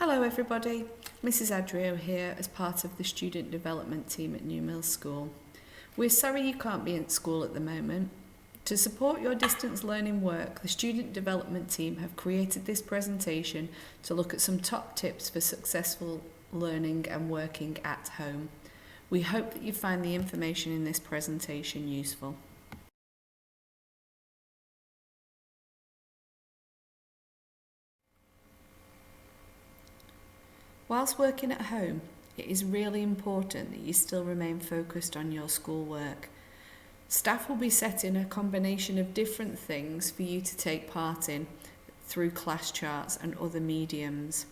Hello everybody, Mrs Adrio here as part of the student development team at New Mills School. We're sorry you can't be at school at the moment. To support your distance learning work, the student development team have created this presentation to look at some top tips for successful learning and working at home. We hope that you find the information in this presentation useful. Whilst working at home, it is really important that you still remain focused on your schoolwork. Staff will be setting a combination of different things for you to take part in through class charts and other mediums.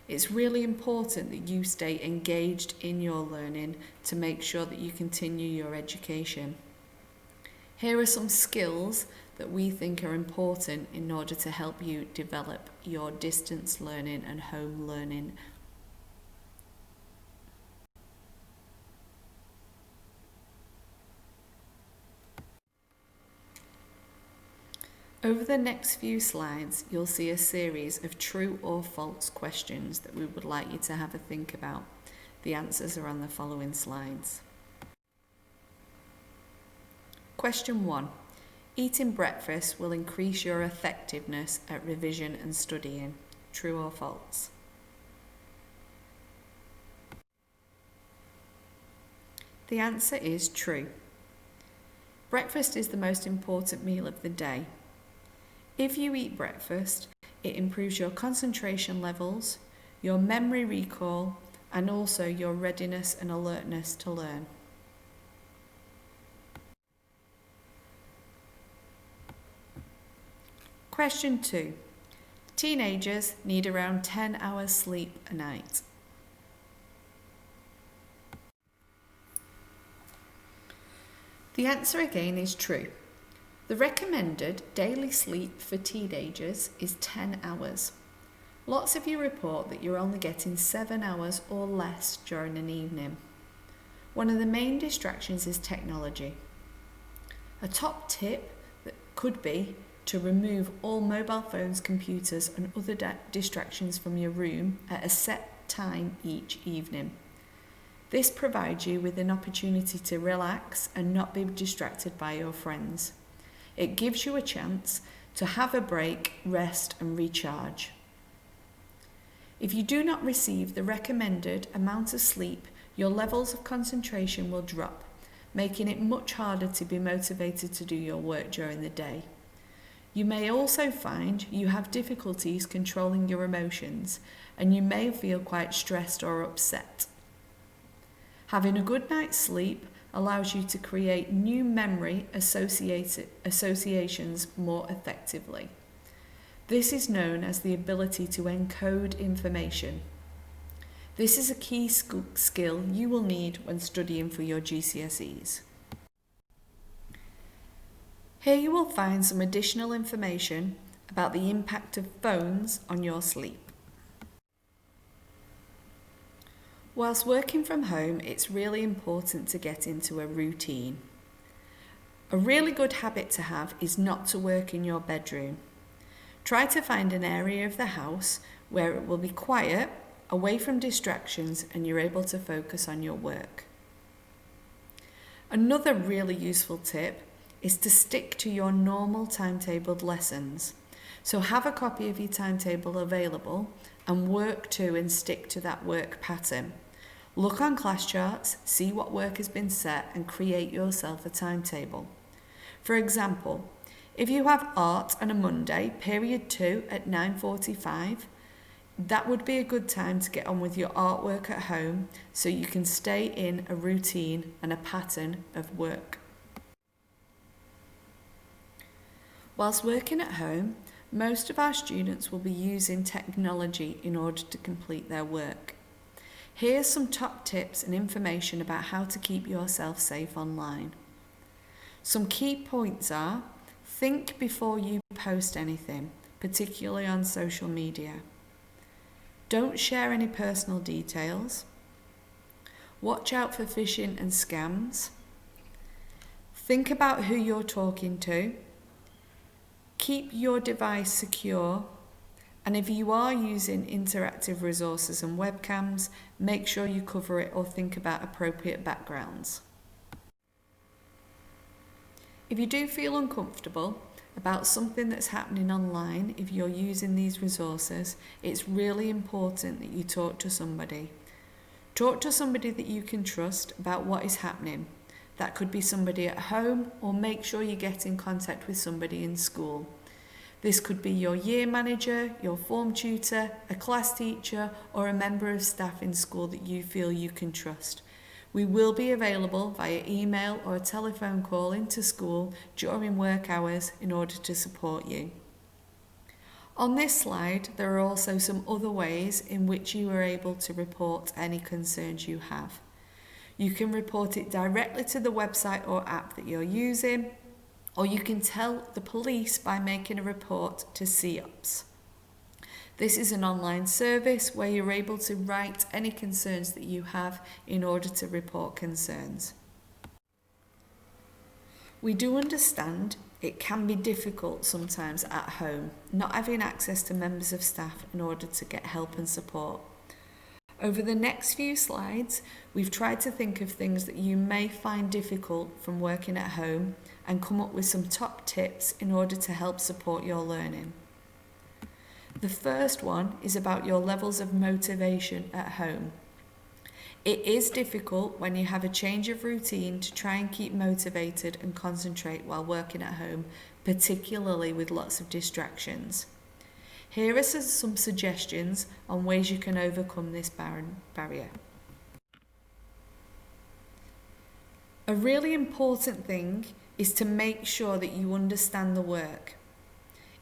It's really important that you stay engaged in your learning to make sure that you continue your education. Here are some skills that we think are important in order to help you develop your distance learning and home learning. Over the next few slides, you'll see a series of true or false questions that we would like you to have a think about. The answers are on the following slides. Question 1. Eating breakfast will increase your effectiveness at revision and studying. True or false? The answer is true. Breakfast is the most important meal of the day. If you eat breakfast, it improves your concentration levels, your memory recall, and also your readiness and alertness to learn. Question 2. Teenagers need around 10 hours sleep a night. The answer again is true. The recommended daily sleep for teenagers is 10 hours. Lots of you report that you're only getting 7 hours or less during an evening. One of the main distractions is technology. A top tip that could be to remove all mobile phones, computers and other distractions from your room at a set time each evening. This provides you with an opportunity to relax and not be distracted by your friends. It gives you a chance to have a break, rest and recharge. If you do not receive the recommended amount of sleep, your levels of concentration will drop, making it much harder to be motivated to do your work during the day. You may also find you have difficulties controlling your emotions and you may feel quite stressed or upset. Having a good night's sleep allows you to create new memory associations more effectively. This is known as the ability to encode information. This is a key skill you will need when studying for your GCSEs. Here you will find some additional information about the impact of phones on your sleep. Whilst working from home, it's really important to get into a routine. A really good habit to have is not to work in your bedroom. Try to find an area of the house where it will be quiet, away from distractions, and you're able to focus on your work. Another really useful tip is to stick to your normal timetabled lessons. So have a copy of your timetable available and work to and stick to that work pattern. Look on class charts, see what work has been set and create yourself a timetable. For example, if you have art on a Monday, period 2 at 9:45, that would be a good time to get on with your artwork at home so you can stay in a routine and a pattern of work. Whilst working at home, most of our students will be using technology in order to complete their work. Here's some top tips and information about how to keep yourself safe online. Some key points are: think before you post anything, particularly on social media. Don't share any personal details. Watch out for phishing and scams. Think about who you're talking to. Keep your device secure And if you are using interactive resources and webcams, make sure you cover it or think about appropriate backgrounds. If you do feel uncomfortable about something that's happening online, if you're using these resources, it's really important that you talk to somebody. Talk to somebody that you can trust about what is happening. That could be somebody at home, or make sure you get in contact with somebody in school. This could be your year manager, your form tutor, a class teacher, or a member of staff in school that you feel you can trust. We will be available via email or a telephone call into school during work hours in order to support you. On this slide, there are also some other ways in which you are able to report any concerns you have. You can report it directly to the website or app that you're using, or you can tell the police by making a report to CEOPS. This is an online service where you're able to write any concerns that you have in order to report concerns. We do understand it can be difficult sometimes at home, not having access to members of staff in order to get help and support. Over the next few slides, we've tried to think of things that you may find difficult from working at home and come up with some top tips in order to help support your learning. The first one is about your levels of motivation at home. It is difficult when you have a change of routine to try and keep motivated and concentrate while working at home, particularly with lots of distractions. Here are some suggestions on ways you can overcome this barrier. A really important thing is to make sure that you understand the work.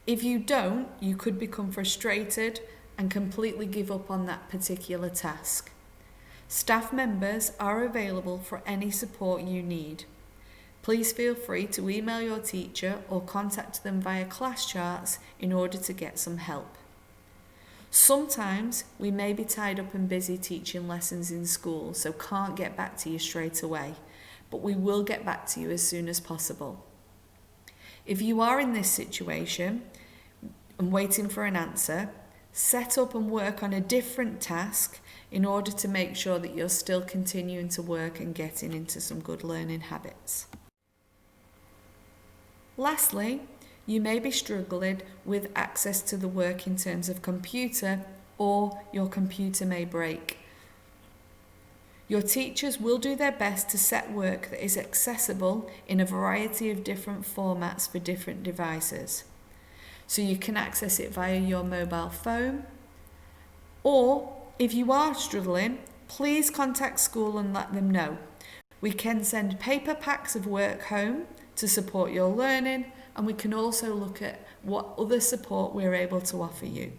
If you don't, you could become frustrated and completely give up on that particular task. Staff members are available for any support you need. Please feel free to email your teacher or contact them via class charts in order to get some help. Sometimes we may be tied up and busy teaching lessons in school, so can't get back to you straight away, but we will get back to you as soon as possible. If you are in this situation and waiting for an answer, set up and work on a different task in order to make sure that you're still continuing to work and getting into some good learning habits. Lastly, you may be struggling with access to the work in terms of computer, or your computer may break. Your teachers will do their best to set work that is accessible in a variety of different formats for different devices. So you can access it via your mobile phone, or if you are struggling, please contact school and let them know. We can send paper packs of work home to support your learning, and we can also look at what other support we're able to offer you.